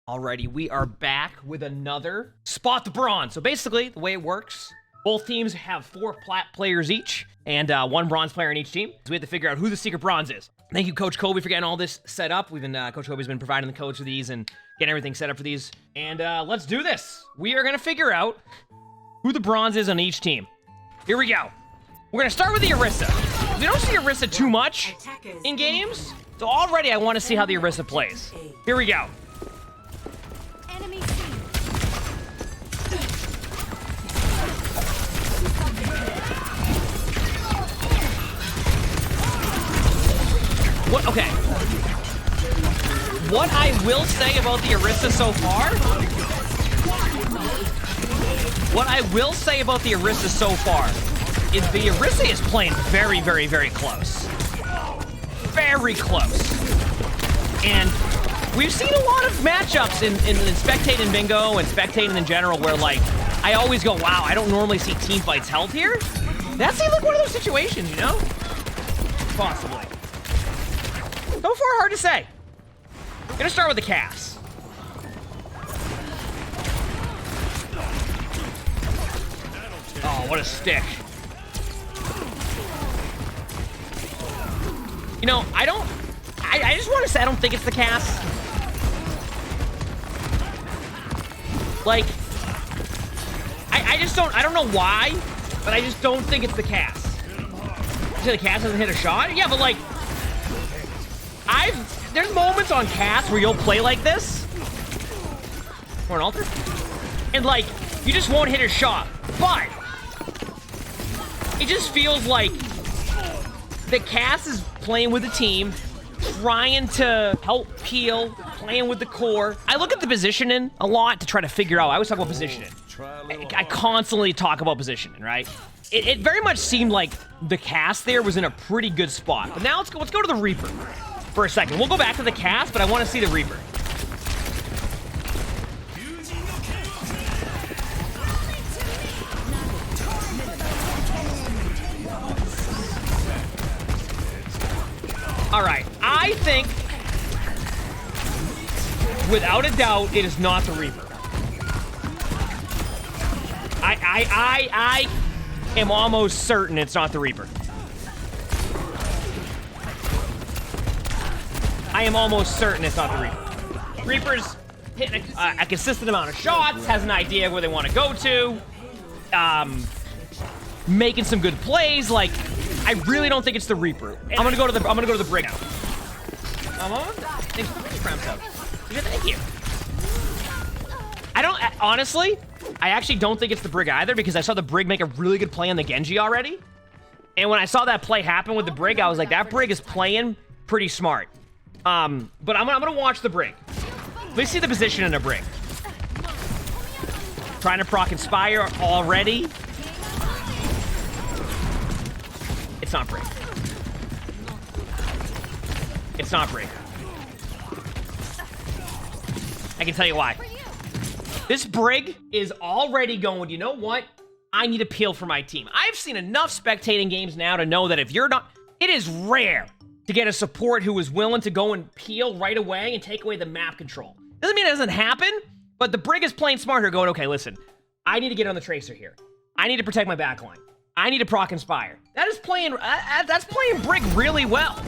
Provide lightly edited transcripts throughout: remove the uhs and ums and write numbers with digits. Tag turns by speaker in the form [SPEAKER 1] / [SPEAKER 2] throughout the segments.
[SPEAKER 1] Alrighty, we are back with another Spot the Bronze. So basically, the way it works, both teams have 4 plat players each, and 1 bronze player in each team. So we have to figure out who the secret bronze is. Thank you, CoachKoby, for getting all this set up. CoachKoby's been providing the codes for these and getting everything set up for these. And let's do this. We are gonna figure out who the bronze is on each team. Here we go. We're gonna start with the Erisa. We don't see Erisa too much in games, so already I want to see how the Erisa plays. Here we go. Okay. What I will say about the Erisa so far... is the Erisa is playing very, very, very close. Very close. And we've seen a lot of matchups in spectating bingo and spectating in general where, like, I always go, wow, I don't normally see team fights held here. That seems like one of those situations, you know? Possibly. So far, hard to say. I'm gonna start with the Cass. Oh, what a stick. You know, I just want to say I don't think it's the Cass. Like, I don't know why, but I just don't think it's the Cass. You say the Cass hasn't hit a shot? Yeah, but like, there's moments on Cass where you'll play like this. Or an altar. And like, you just won't hit a shot. But it just feels like the Cass is playing with the team, trying to help peel, playing with the core. I look at the positioning a lot to try to figure out. I always talk about positioning. I constantly talk about positioning, right? It very much seemed like the Cass there was in a pretty good spot. But now let's go to the Reaper for a second. We'll go back to the Cass, but I want to see the Reaper. All right, I think, without a doubt, it is not the Reaper. I am almost certain it's not the Reaper. I am almost certain it's not the Reaper. Reaper's hitting a consistent amount of shots, has an idea where they want to go to, making some good plays. Like, I really don't think it's the Reaper. I'm gonna go to the Brig now. Thanks for the cramps out. Thank you. Honestly, I actually don't think it's the Brig either, because I saw the Brig make a really good play on the Genji already. And when I saw that play happen with the Brig, I was like, that Brig is playing pretty smart. But I'm gonna watch the Brig. Let's see the position in the Brig. Trying to proc Inspire already. It's not Brig. It's not Brig. I can tell you why. This Brig is already going, you know what? I need to peel for my team. I've seen enough spectating games now to know that if you're not... It is rare to get a support who is willing to go and peel right away and take away the map control. Doesn't mean it doesn't happen, but the Brig is playing smart here, going, okay, listen, I need to get on the Tracer here. I need to protect my backline. I need to proc Inspire. That's playing Brig really well.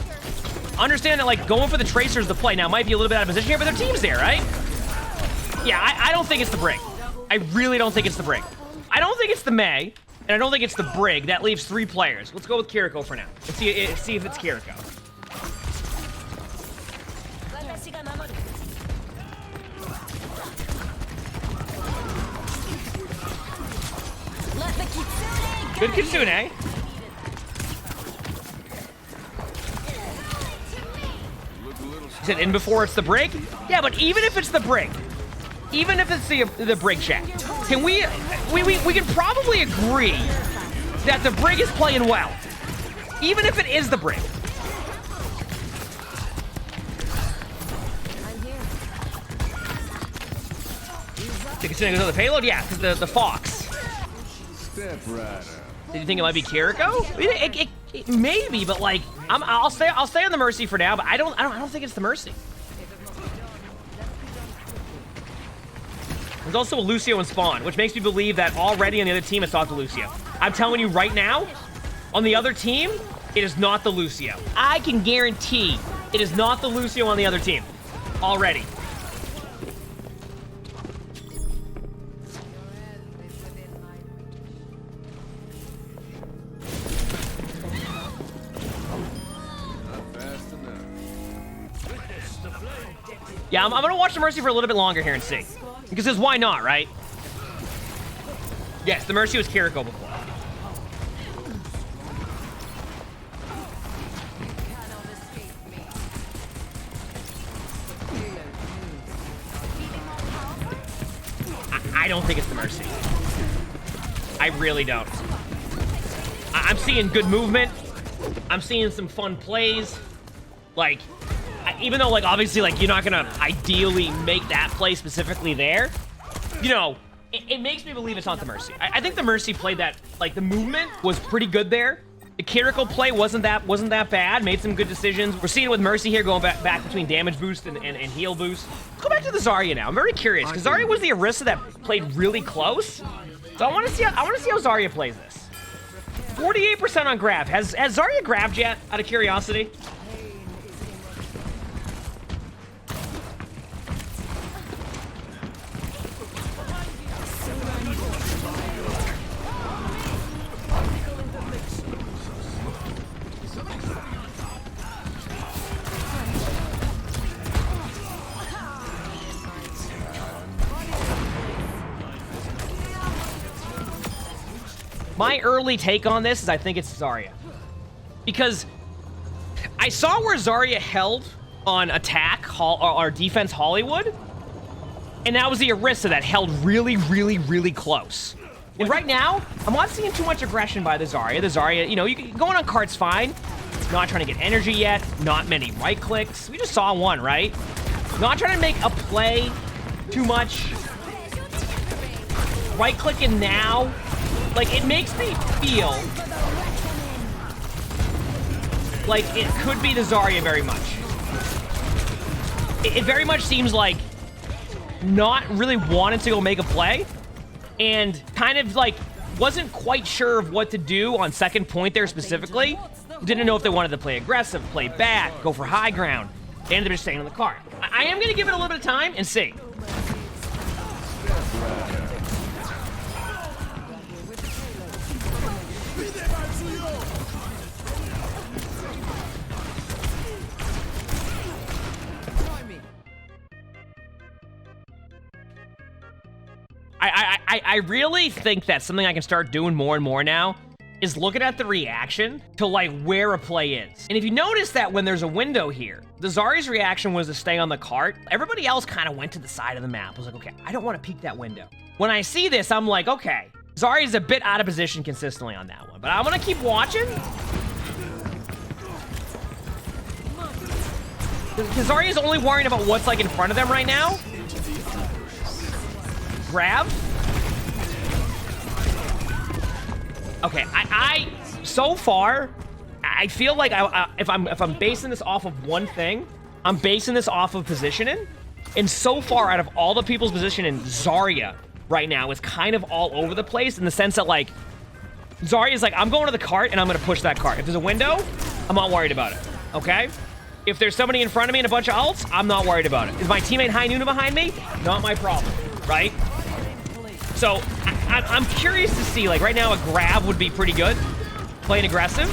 [SPEAKER 1] Understand that, like, going for the Tracer is the play. Now, it might be a little bit out of position here, but their team's there, right? Yeah, I don't think it's the Brig. I really don't think it's the Brig. I don't think it's the Mei, and I don't think it's the Brig. That leaves 3 players. Let's go with Kiriko for now. Let's see if it's Kiriko. Good Kitsune. Is it in before it's the Brig? Yeah, but even if it's the Brig, even if it's the Brig chat, can we can probably agree that the Brig is playing well, even if it is the Brig. The Kitsune goes on the payload? Yeah, because the Fox. Step right. Did you think it might be Kiriko? It maybe, but like, I'll stay on the Mercy for now. But I don't think it's the Mercy. There's also a Lucio in spawn, which makes me believe that already on the other team it's not the Lucio. I'm telling you right now, on the other team, it is not the Lucio. I can guarantee it is not the Lucio on the other team. Already. Yeah, I'm gonna watch the Mercy for a little bit longer here and see. Because why not, right? Yes, the Mercy was Kiriko before. I don't think it's the Mercy. I really don't. I'm seeing good movement. I'm seeing some fun plays. Like, even though, like, obviously, like, you're not gonna ideally make that play specifically there, you know, it makes me believe it's not the Mercy. I think the Mercy played that, like, the movement was pretty good there. The Kiriko play wasn't that bad. Made some good decisions. We're seeing it with Mercy here, going back between damage boost and heal boost. Let's go back to the Zarya now. I'm very curious, because Zarya was the Erisa that played really close. So I want to see how Zarya plays this. 48% on grab. Has Zarya grabbed yet, out of curiosity? My early take on this is I think it's Zarya. Because I saw where Zarya held on attack or defense Hollywood, and that was the Erisa that held really, really, really close. And right now, I'm not seeing too much aggression by the Zarya. The Zarya, you know, going on cart's fine. Not trying to get energy yet. Not many right clicks. We just saw one, right? Not trying to make a play too much. Right clicking now. Like, it makes me feel like it could be the Zarya very much. It very much seems like not really wanting to go make a play and kind of like wasn't quite sure of what to do on second point there specifically. Didn't know if they wanted to play aggressive, play back, go for high ground. They ended up just staying on the cart. I am going to give it a little bit of time and see. I really think that something I can start doing more and more now is looking at the reaction to, like, where a play is. And if you notice that when there's a window here, the Zarya's reaction was to stay on the cart. Everybody else kind of went to the side of the map. I was like, okay, I don't want to peek that window. When I see this, I'm like, okay, Zarya's a bit out of position consistently on that one, but I'm going to keep watching. Because Zarya's only worrying about what's, like, in front of them right now. Grab. Okay, so far, I feel like if I'm basing this off of one thing, I'm basing this off of positioning. And so far, out of all the people's positioning, Zarya right now is kind of all over the place in the sense that, like, Zarya's like, I'm going to the cart and I'm going to push that cart. If there's a window, I'm not worried about it, okay? If there's somebody in front of me and a bunch of ults, I'm not worried about it. Is my teammate High Nuna behind me? Not my problem, right? So, I'm curious to see, like, right now a grab would be pretty good. Playing aggressive.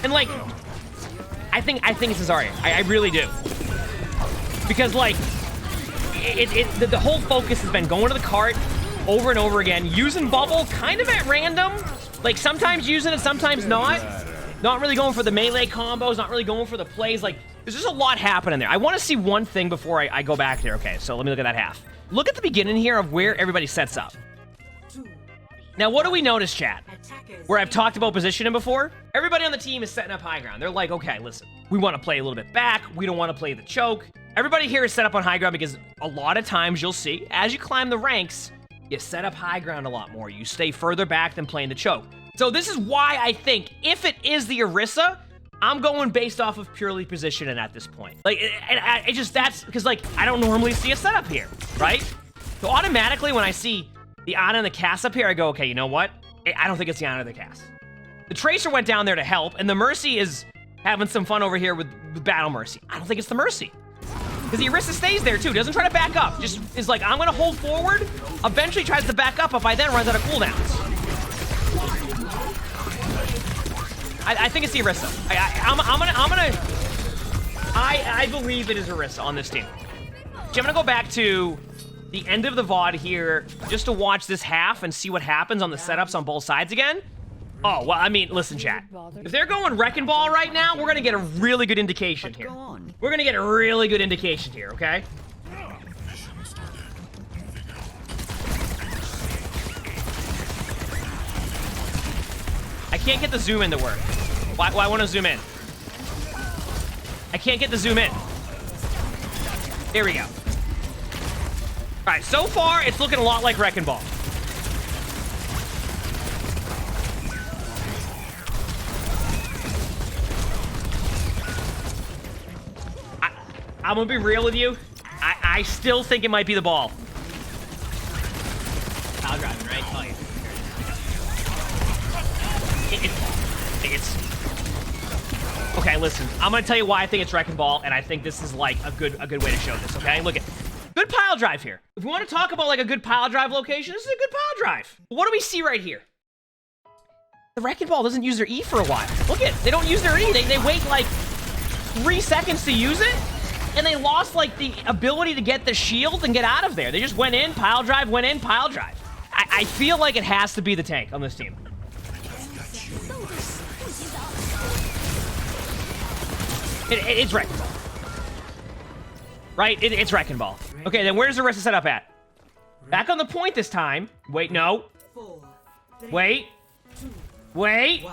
[SPEAKER 1] And, like, I think it's Zarya. I really do. Because, like, the whole focus has been going to the cart over and over again, using bubble kind of at random. Like, sometimes using it, sometimes not. Not really going for the melee combos, not really going for the plays. Like, there's just a lot happening there. I want to see one thing before I go back there. Okay, so let me look at that half. Look at the beginning here of where everybody sets up. Now, what do we notice, chat? Where I've talked about positioning before? Everybody on the team is setting up high ground. They're like, okay, listen, we want to play a little bit back. We don't want to play the choke. Everybody here is set up on high ground because a lot of times you'll see, as you climb the ranks, you set up high ground a lot more. You stay further back than playing the choke. So this is why I think if it is the Erisa, I'm going based off of purely positioning at this point. Like, it just, that's because, like, I don't normally see a setup here, right? So automatically when I see the Ana and the Cass up here, I go, okay, you know what? I don't think it's the Ana or the Cass. The Tracer went down there to help, and the Mercy is having some fun over here with Battle Mercy. I don't think it's the Mercy. Because the Erisa stays there too, doesn't try to back up. Just is like, I'm gonna hold forward, eventually tries to back up, but by then runs out of cooldowns. I think it's the Erisa. I believe it is Erisa on this team. I'm gonna go back to the end of the VOD here just to watch this half and see what happens on the setups on both sides again. Oh, well, I mean, listen, chat. If they're going Wrecking Ball right now, we're gonna get a really good indication here. We're gonna get a really good indication here, okay? I can't get the zoom in to work. Why I want to zoom in? I can't get the zoom in. There we go. All right, so far, it's looking a lot like Wrecking Ball. I'm gonna be real with you. I still think it might be the ball. I'll drive it, right? Oh, yeah. It's okay. Listen, I'm gonna tell you why I think it's Wrecking Ball, and I think this is like a good way to show this. Okay, look at good pile drive here. If we want to talk about like a good pile drive location, this is a good pile drive. What do we see right here? The Wrecking Ball doesn't use their E for a while. Look at it. They don't use their E. They wait like 3 seconds to use it, and they lost like the ability to get the shield and get out of there. They just went in, pile drive, went in, pile drive. I feel like it has to be the tank on this team. It's Wrecking Ball. Right? It's Wrecking Ball. Okay, then where's the rest of the setup at? Back on the point this time. Wait, no. Wait. Wait.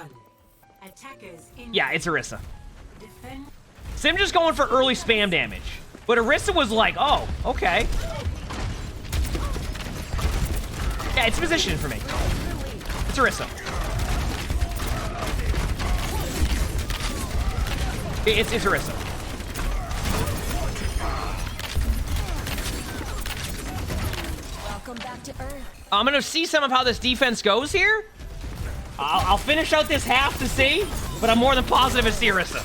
[SPEAKER 1] Yeah, it's Erisa. Sim just going for early spam damage. But Erisa was like, oh, okay. Yeah, it's positioning for me. It's Erisa. It's Erisa. Welcome back to Earth. I'm gonna see some of how this defense goes here. I'll finish out this half to see, but I'm more than positive it's the Erisa.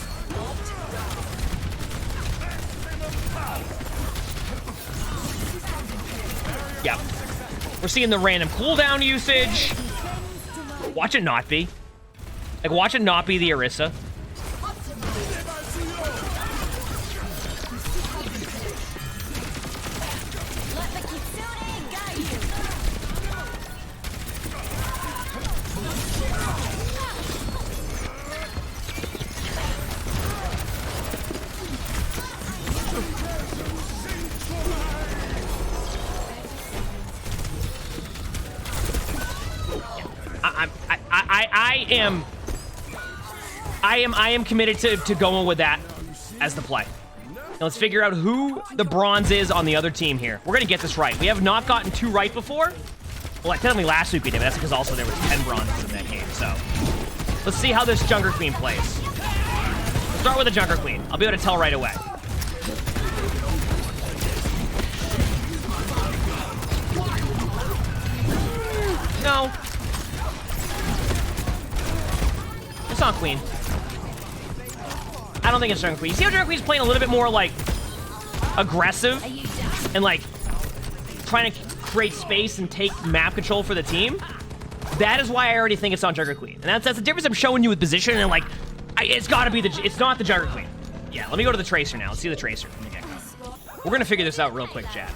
[SPEAKER 1] Yep. We're seeing the random cooldown usage. Watch it not be. Like, watch it not be the Erisa. I am committed to going with that as the play. Now let's figure out who the bronze is on the other team here. We're gonna get this right. We have not gotten 2 right before. Well, technically last week we did, but that's because also there was 10 bronzes in that game. So let's see how this Jugger Queen plays. We'll start with the Jugger Queen. I'll be able to tell right away. No. It's not Queen. I don't think it's Jugger Queen. You see how Jugger Queen's playing a little bit more, like, aggressive and, like, trying to create space and take map control for the team? That is why I already think it's on Jugger Queen. And that's the difference I'm showing you with position and, like, it's gotta be it's not the Jugger Queen. Yeah, let me go to the Tracer now. Let's see the Tracer from the get-go. We're gonna figure this out real quick, chat.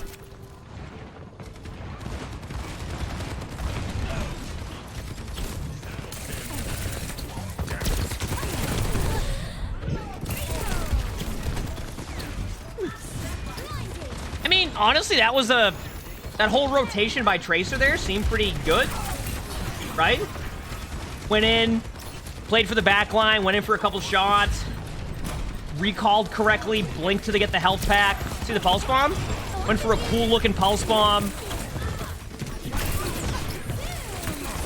[SPEAKER 1] Honestly, that was that whole rotation by Tracer there seemed pretty good, right? Went in, played for the back line, went in for a couple shots, recalled correctly, blinked to get the health pack. See the pulse bomb? Went for a cool looking pulse bomb.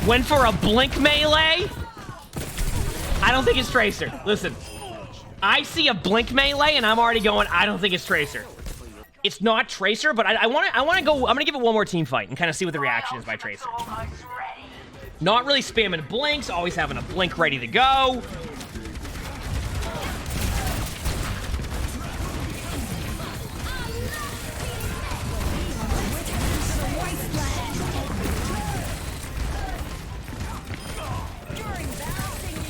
[SPEAKER 1] Went for a blink melee. I don't think it's Tracer. Listen, I see a blink melee and I'm already going, I don't think it's Tracer. It's not Tracer, but I want to go, I'm going to give it one more team fight and kind of see what the reaction is by Tracer. Not really spamming blinks, always having a blink ready to go.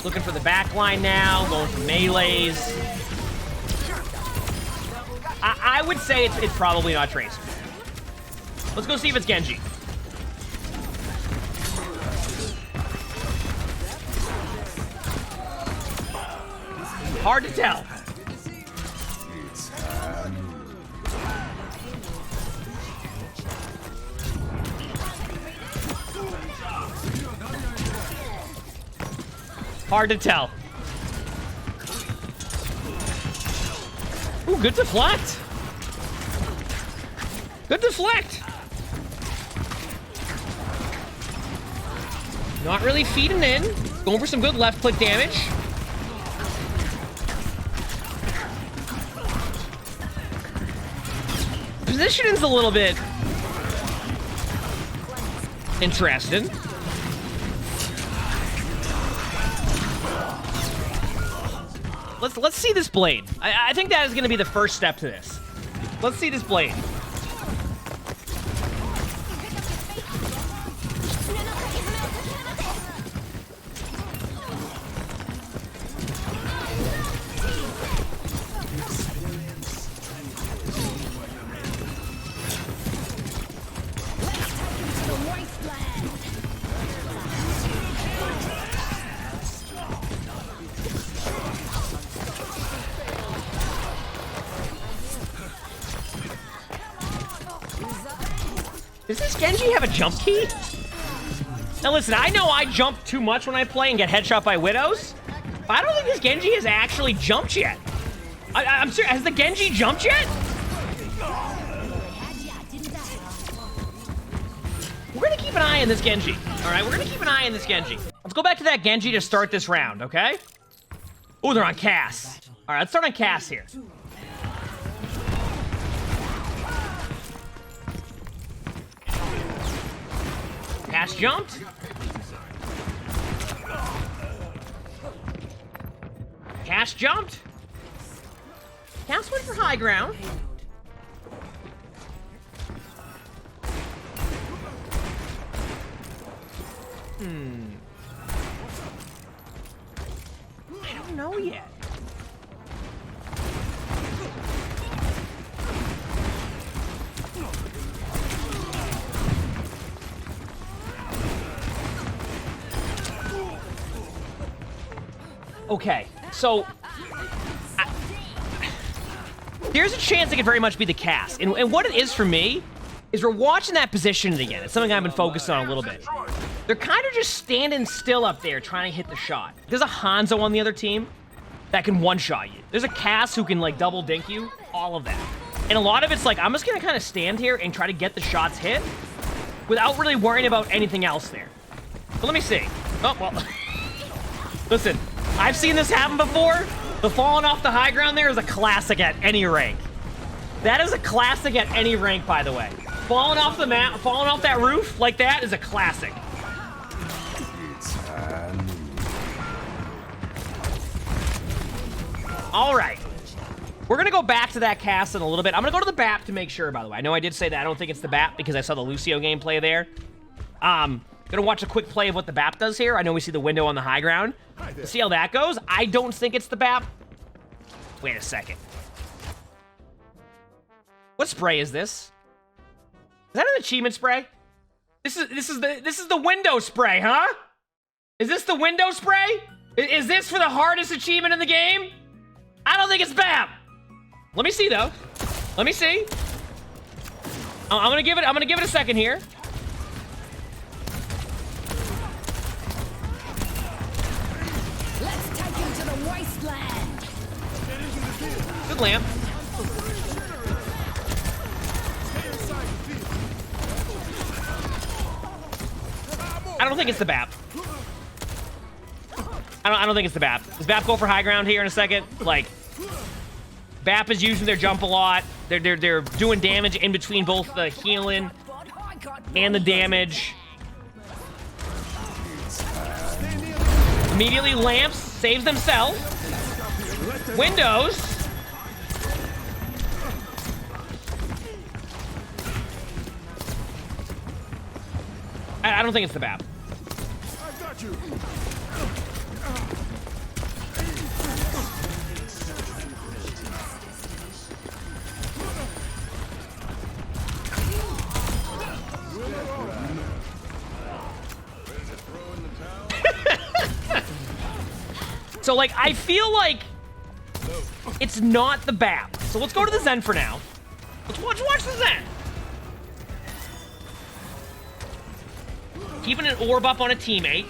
[SPEAKER 1] Looking for the back line now, going for melees. I would say it's probably not Tracer. Let's go see if it's Genji. Hard to tell. Hard to tell. Ooh, good deflect. Good deflect. Not really feeding in. Going for some good left click damage. Positioning's a little bit interesting. Let's see this blade. I think that is going to be the first step to this. Let's see this blade. Does this Genji have a jump key? Now listen, I know I jump too much when I play and get headshot by Widows, but I don't think this Genji has actually jumped yet. I'm serious, has the Genji jumped yet? We're gonna keep an eye on this Genji. All right, we're gonna keep an eye on this Genji. Let's go back to that Genji to start this round, okay? Oh, they're on Cass. All right, let's start on Cass here. Cass jumped. Cass jumped. Cass went for high ground. I don't know yet. Okay, so there's a chance it could very much be the Cass. And what it is for me is we're watching that positioning again. It's something I've been focused on a little bit. They're kind of just standing still up there trying to hit the shot. There's a Hanzo on the other team that can one-shot you. There's a Cass who can like double dink you, all of that. And a lot of it's like, I'm just gonna kind of stand here and try to get the shots hit without really worrying about anything else there. But let me see. Oh, well. Listen. I've seen this happen before. The falling off the high ground there is a classic at any rank. That is a classic at any rank, by the way. Falling off the map, falling off that roof like that is a classic. All right. We're going to go back to that Cass in a little bit. I'm going to go to the BAP to make sure, by the way. I know I did say that I don't think it's the BAP because I saw the Lucio gameplay there. Gonna watch a quick play of what the BAP does here. I know we see the window on the high ground. Let's see how that goes. I don't think it's the BAP. Wait a second. What spray is this? Is that an achievement spray? This is the window spray, huh? Is this the window spray? Is this for the hardest achievement in the game? I don't think it's BAP. Let me see though. Let me see. I'm gonna give it a second here. Good lamp. I don't think it's the BAP. I don't think it's the BAP. Does BAP go for high ground here in a second? Like, BAP is using their jump a lot. They're doing damage in between both the healing and the damage. Immediately lamps, saves themselves. Windows. I don't think it's the BAP.
[SPEAKER 2] I got you.
[SPEAKER 1] So, like, I feel like it's not the BAP. So let's go to the Zen for now. Let's watch the Zen. Keeping an orb up on a teammate.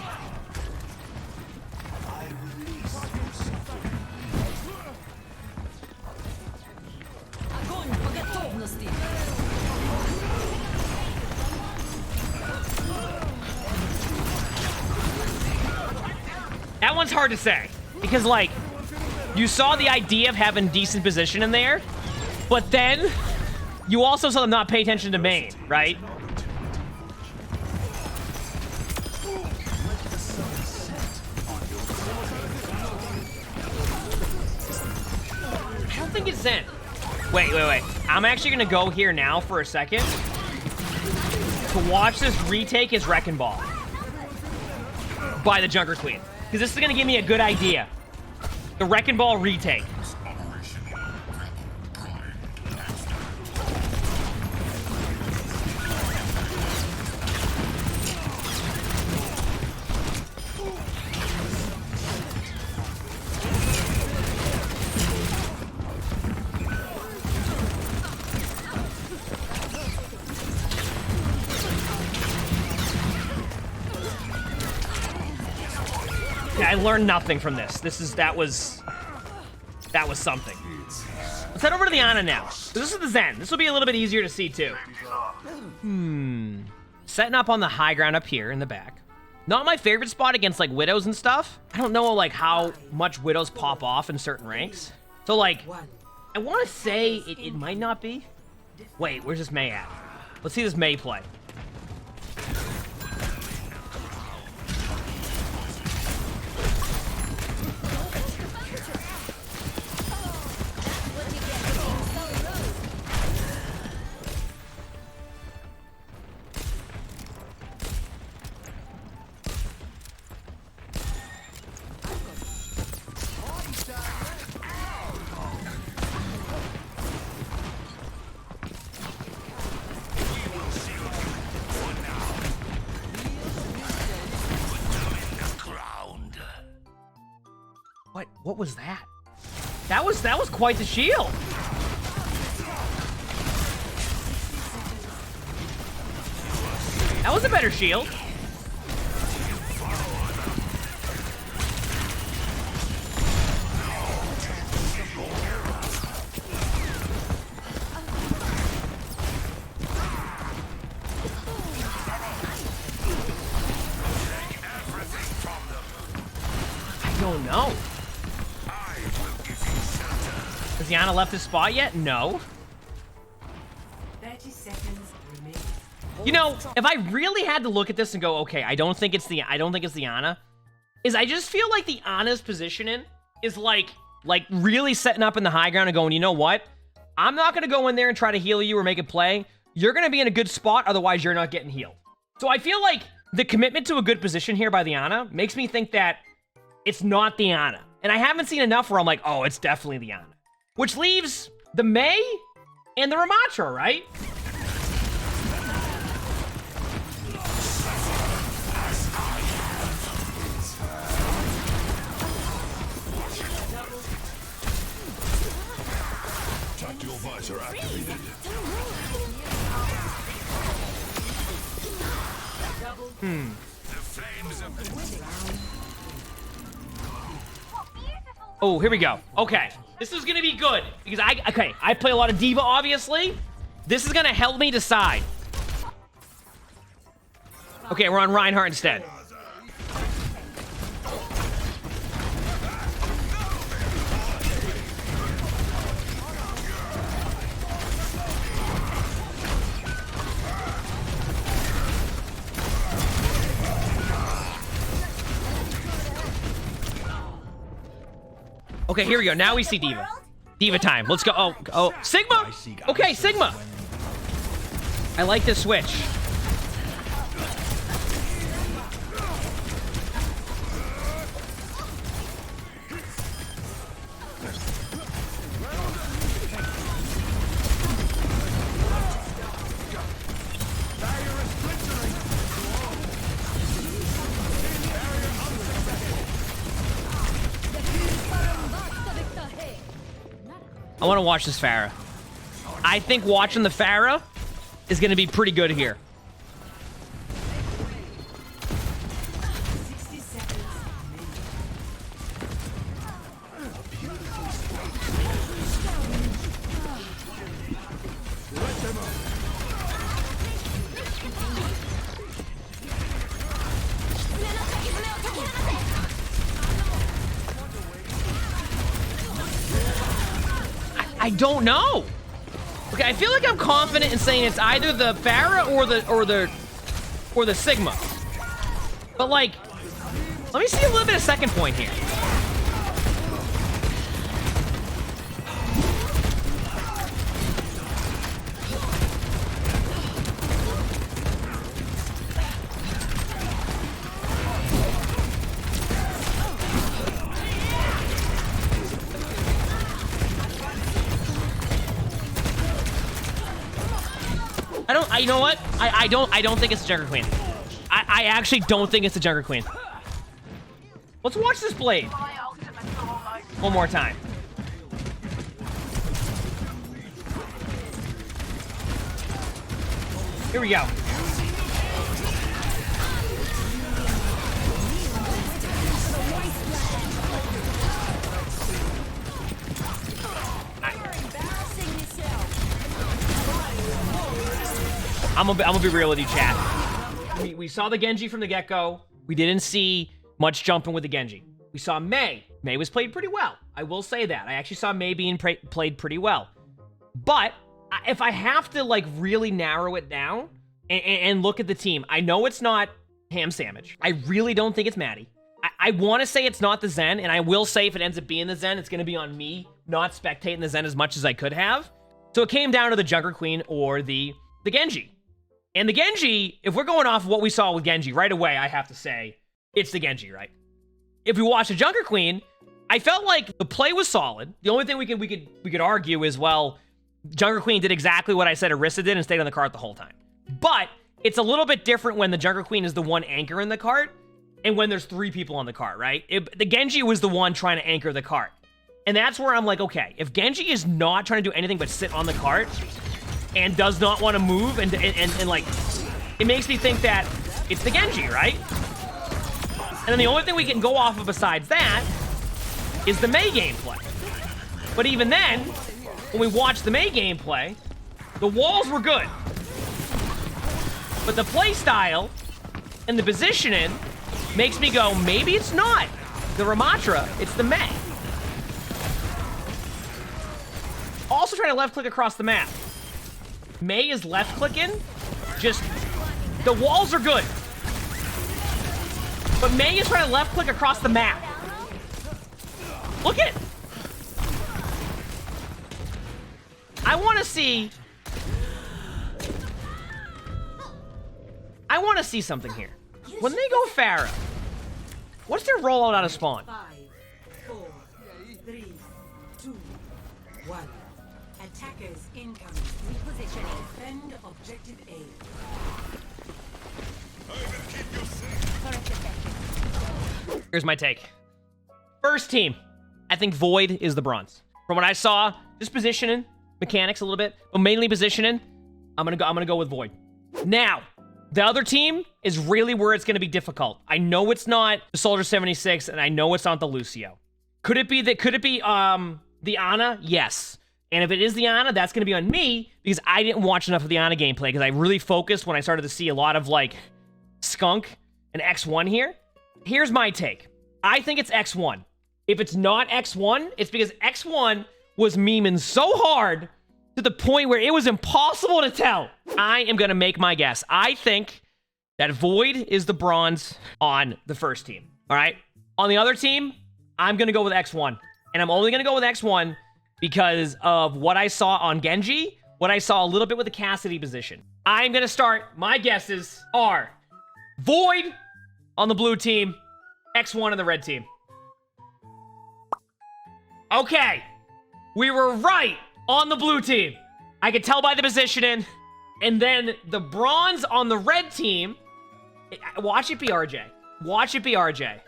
[SPEAKER 1] That one's hard to say. Because, like, you saw the idea of having decent position in there, but then you also saw them not pay attention to main, right? I don't think it's Zen. Wait. I'm actually gonna go here now for a second to watch this retake as Wrecking Ball by the Jugger Queen. Because this is gonna give me a good idea. The Wrecking Ball retake. Yeah, I learned nothing from this. That was something. Let's head over to the Ana now. So this is the Zen. This will be a little bit easier to see too. Setting up on the high ground up here in the back. Not my favorite spot against like Widows and stuff. I don't know like how much Widows pop off in certain ranks. So like, I want to say it might not be. Wait, where's this Mei at? Let's see this Mei play. What was that? That was quite the shield. That was a better shield. I don't know. Has Yana left his spot yet? No.
[SPEAKER 3] 30 seconds remaining.
[SPEAKER 1] You know, if I really had to look at this and go, okay, I don't think it's the Ana, is I just feel like the Ana's positioning is like really setting up in the high ground and going, you know what? I'm not gonna go in there and try to heal you or make a play. You're gonna be in a good spot, otherwise you're not getting healed. So I feel like the commitment to a good position here by the Ana makes me think that it's not the Ana. And I haven't seen enough where I'm like, oh, it's definitely the Ana. Which leaves the Mei and the Ramatra, right?
[SPEAKER 2] Tactical visor activated.
[SPEAKER 1] Oh, here we go. Okay. This is gonna be good because I play a lot of Diva, obviously. This is gonna help me decide. Okay, we're on Reinhardt instead. Okay, here we go. Now we see Diva. Diva time. Let's go. Oh, Sigma. Okay, Sigma. I like this switch. I want to watch this Pharaoh. I think watching the Pharaoh is going to be pretty good here. I don't know. Okay, I feel like I'm confident in saying it's either the Pharaoh or the Sigma. But like, let me see a little bit of second point here. You know what? I don't think it's the Jugger Queen. I actually don't think it's the Jugger Queen. Let's watch this blade one more time. Here we go. I'm gonna be real with you, chat. We saw the Genji from the get-go. We didn't see much jumping with the Genji. We saw Mei. Mei was played pretty well. I will say that. I actually saw Mei being played pretty well. But if I have to like really narrow it down and look at the team, I know it's not Ham Sandwich. I really don't think it's Maddie. I want to say it's not the Zen, and I will say if it ends up being the Zen, it's going to be on me not spectating the Zen as much as I could have. So it came down to the Jugger Queen or the Genji. And the Genji, if we're going off of what we saw with Genji right away, I have to say it's the Genji, right? If we watch the Jugger Queen, I felt like the play was solid. The only thing we could argue is, well, Jugger Queen did exactly what I said Erisa did and stayed on the cart the whole time. But it's a little bit different when the Jugger Queen is the one anchor in the cart and when there's 3 people on the cart, right? The Genji was the one trying to anchor the cart. And that's where I'm like, okay, if Genji is not trying to do anything but sit on the cart and does not want to move, and like, it makes me think that it's the Genji, right? And then the only thing we can go off of besides that is the Mei gameplay. But even then, when we watch the Mei gameplay, the walls were good. But the play style and the positioning makes me go, maybe it's not the Ramatra, it's the Mei. Also trying to left click across the map. Mei is left clicking. Just, the walls are good. But Mei is trying to left click across the map. Look at it. I want to see something here. When they go Pharaoh, what's their rollout out of spawn?
[SPEAKER 3] 5, 4, 3, 2, 1. Attackers incoming. Repositioning. Defend objective A.
[SPEAKER 1] Here's my take. First team, I think Void is the bronze. From what I saw, just positioning, mechanics a little bit, but mainly positioning, I'm gonna go with Void. Now, the other team is really where it's gonna be difficult. I know it's not the Soldier 76, and I know it's not the Lucio. Could it be the Ana? Yes. And if it is the Ana, that's gonna be on me because I didn't watch enough of the Ana gameplay because I really focused when I started to see a lot of like skunk an X1 here. Here's my take. I think it's X1. If it's not X1, it's because X1 was memeing so hard to the point where it was impossible to tell. I am going to make my guess. I think that Void is the bronze on the first team. All right? On the other team, I'm going to go with X1. And I'm only going to go with X1 because of what I saw on Genji, what I saw a little bit with the Cassidy position. I'm going to start. My guesses are Void on the blue team, X1 on the red team. Okay. We were right on the blue team. I could tell by the positioning. And then the bronze on the red team. Watch it be RJ. Watch it be RJ.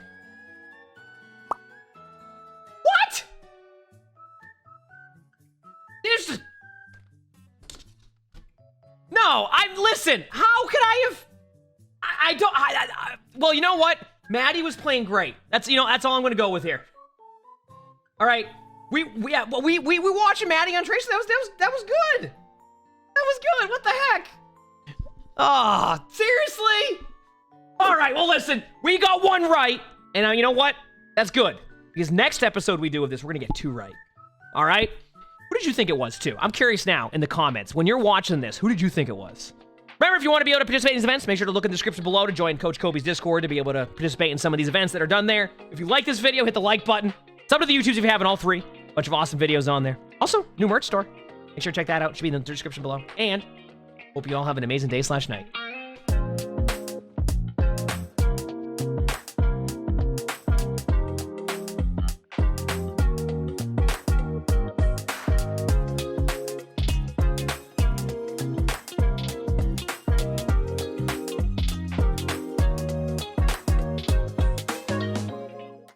[SPEAKER 1] What? There's... No, listen. How could I have... I don't... well, you know what? Maddie was playing great. That's all I'm going to go with here. All right. We watching Maddie on Tracer. That was good. That was good. What the heck? Oh, seriously? All right. Well, listen. We got one right. And you know what? That's good. Because next episode we do of this, we're going to get 2 right. All right? Who did you think it was, too? I'm curious now in the comments. When you're watching this, who did you think it was? Remember, if you want to be able to participate in these events, make sure to look in the description below to join CoachKoby's Discord to be able to participate in some of these events that are done there. If you like this video, hit the like button. Sub to the YouTubes if you haven't, all 3. Bunch of awesome videos on there. Also, new merch store. Make sure to check that out. It should be in the description below. And hope you all have an amazing day/night.